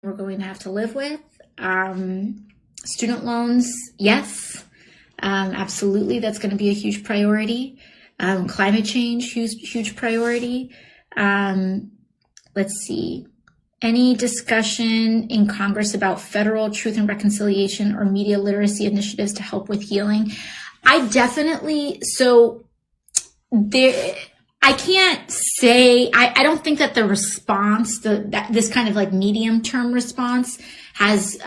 we're going to have to live with. Student loans, yes, absolutely. That's going to be a huge priority. Climate change, huge priority. Let's see. Any discussion in Congress about federal truth and reconciliation or media literacy initiatives to help with healing? I definitely, I can't say, I don't think that the response, this kind of like medium term response has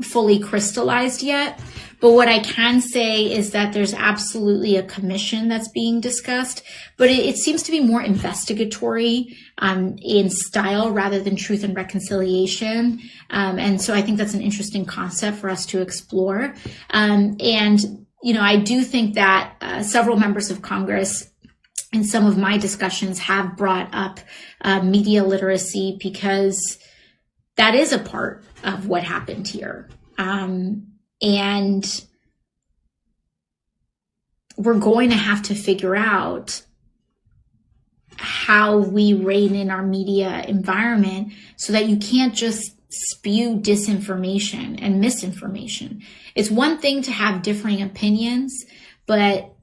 fully crystallized yet. But what I can say is that there's absolutely a commission that's being discussed, but it seems to be more investigatory in style rather than truth and reconciliation. And so I think that's an interesting concept for us to explore. And, you know, I do think that several members of Congress in some of my discussions have brought up media literacy because that is a part of what happened here. And we're going to have to figure out how we rein in our media environment so that you can't just spew disinformation and misinformation. It's one thing to have differing opinions, but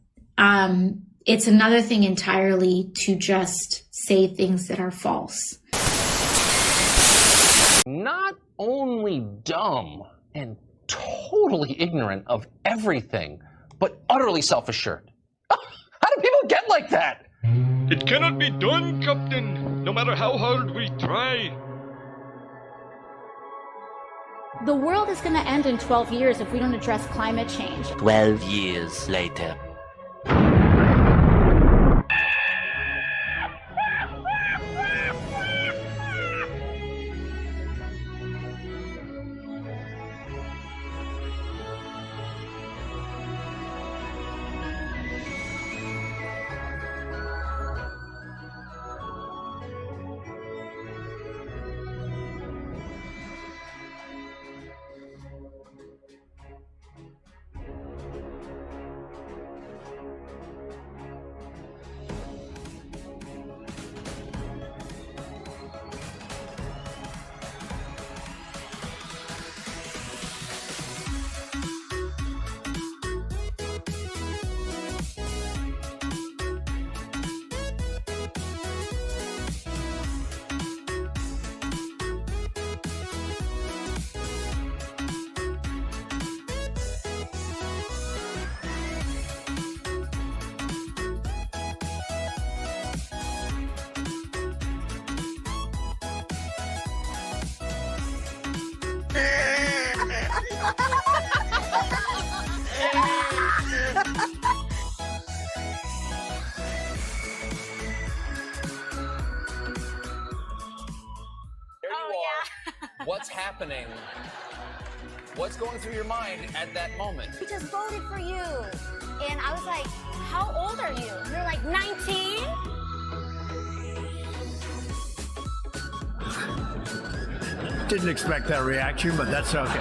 it's another thing entirely to just say things that are false. Not only dumb and totally ignorant of everything, but utterly self-assured. How do people get like that? It cannot be done, Captain, no matter how hard we try. The world is going to end in 12 years if we don't address climate change. 12 years later. What's happening? What's going through your mind at that moment? We just voted for you. And I was like, how old are you? You're like 19? Didn't expect that reaction, but that's okay.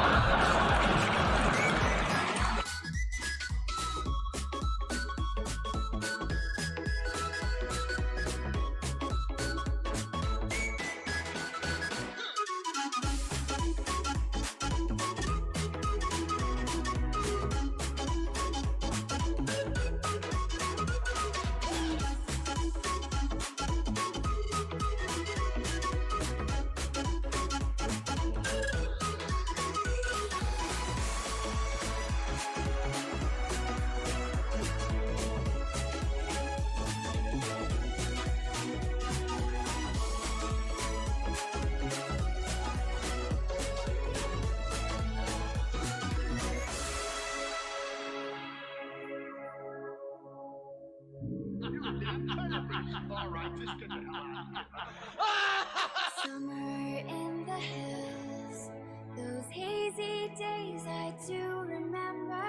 Summer in the hills, those hazy days I do remember.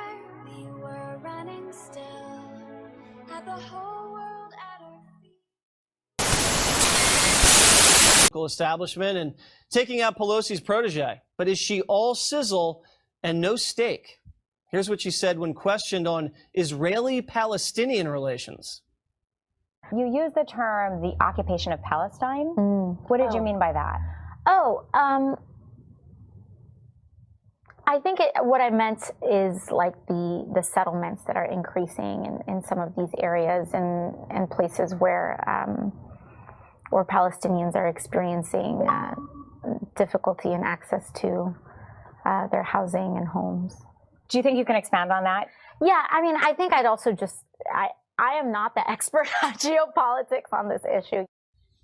We were running still, had the whole world at our feet. Establishment and taking out Pelosi's protege. But is she all sizzle and no steak? Here's what she said when questioned on Israeli-Palestinian relations. You used the term the occupation of Palestine. What did you mean by that? I think what I meant is like the settlements that are increasing in some of these areas and places where Palestinians are experiencing difficulty in access to their housing and homes. Do you think you can expand on that? Yeah, I mean, I think I'd also I am not the expert on geopolitics on this issue.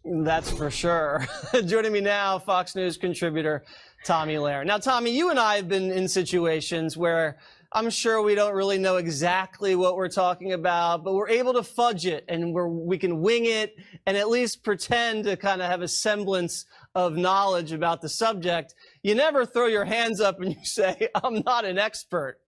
That's for sure. Joining me now, Fox News contributor Tommy Lair. Now, Tommy, you and I have been in situations where I'm sure we don't really know exactly what we're talking about, but we're able to fudge it and we can wing it and at least pretend to kind of have a semblance of knowledge about the subject. You never throw your hands up and you say, I'm not an expert.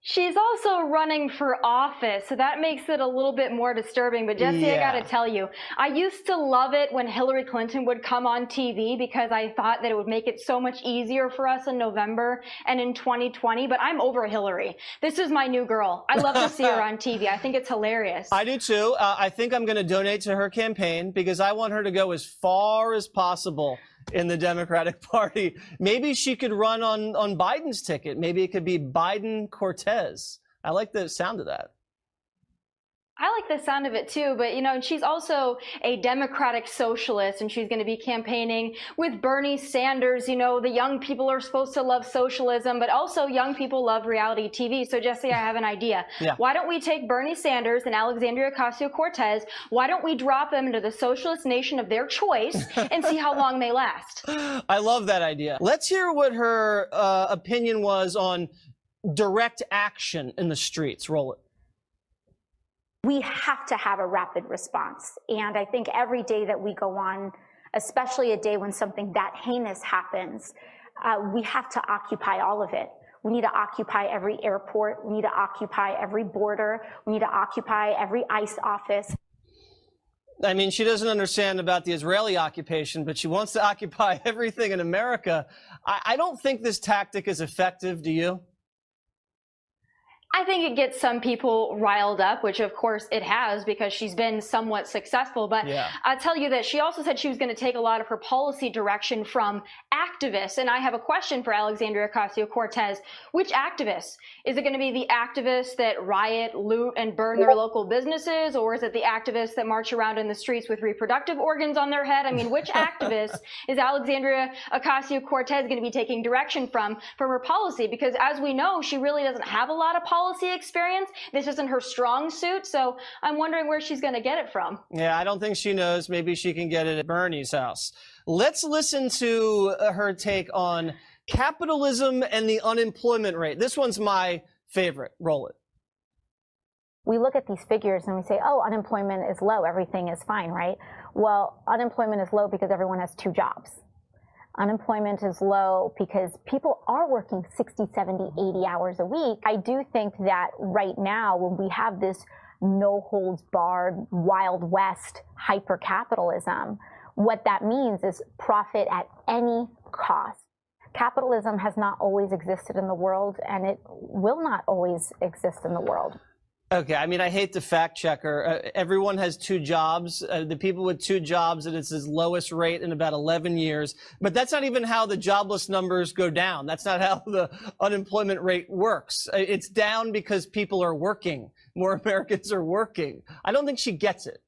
She's also running for office, so that makes it a little bit more disturbing. But Jesse, I gotta tell you, I used to love it when Hillary Clinton would come on TV because I thought that it would make it so much easier for us in November and in 2020, but I'm over Hillary. This is my new girl. I love to see her on TV. I think it's hilarious. I do too. I think I'm gonna donate to her campaign because I want her to go as far as possible in the Democratic Party. Maybe she could run on Biden's ticket. Maybe it could be Biden-Cortez. I like the sound of that. I like the sound of it too, but you know, she's also a democratic socialist and she's going to be campaigning with Bernie Sanders. You know, the young people are supposed to love socialism, but also young people love reality TV. So Jesse, I have an idea. Why don't we take Bernie Sanders and Alexandria Ocasio-Cortez? Why don't we drop them into the socialist nation of their choice and see how long they last? I love that idea. Let's hear what her opinion was on direct action in the streets. Roll it. We have to have a rapid response. And I think every day that we go on, especially a day when something that heinous happens, we have to occupy all of it. We need to occupy every airport. We need to occupy every border. We need to occupy every ICE office. I mean, she doesn't understand about the Israeli occupation, but she wants to occupy everything in America. I don't think this tactic is effective. Do you? I think it gets some people riled up, which of course it has because she's been somewhat successful. But I'll tell you that she also said she was going to take a lot of her policy direction from activists. And I have a question for Alexandria Ocasio-Cortez. Which activists? Is it going to be the activists that riot, loot, and burn their local businesses? Or is it the activists that march around in the streets with reproductive organs on their head? I mean, which activists is Alexandria Ocasio-Cortez going to be taking direction from her policy? Because as we know, she really doesn't have a lot of policy experience. This isn't her strong suit, so I'm wondering where she's going to get it from. Yeah, I don't think she knows. Maybe she can get it at Bernie's house. Let's listen to her take on capitalism and the unemployment rate. This one's my favorite. Roll it. We look at these figures and we say, oh, unemployment is low, everything is fine, right? Well, unemployment is low because everyone has 2 jobs. Unemployment is low because people are working 60, 70, 80 hours a week. I do think that right now, when we have this no-holds-barred, Wild West hyper-capitalism, what that means is profit at any cost. Capitalism has not always existed in the world, and it will not always exist in the world. Okay, I mean, I hate to fact check her. Everyone has 2 jobs. The people with 2 jobs, and it's its lowest rate in about 11 years. But that's not even how the jobless numbers go down. That's not how the unemployment rate works. It's down because people are working. More Americans are working. I don't think she gets it.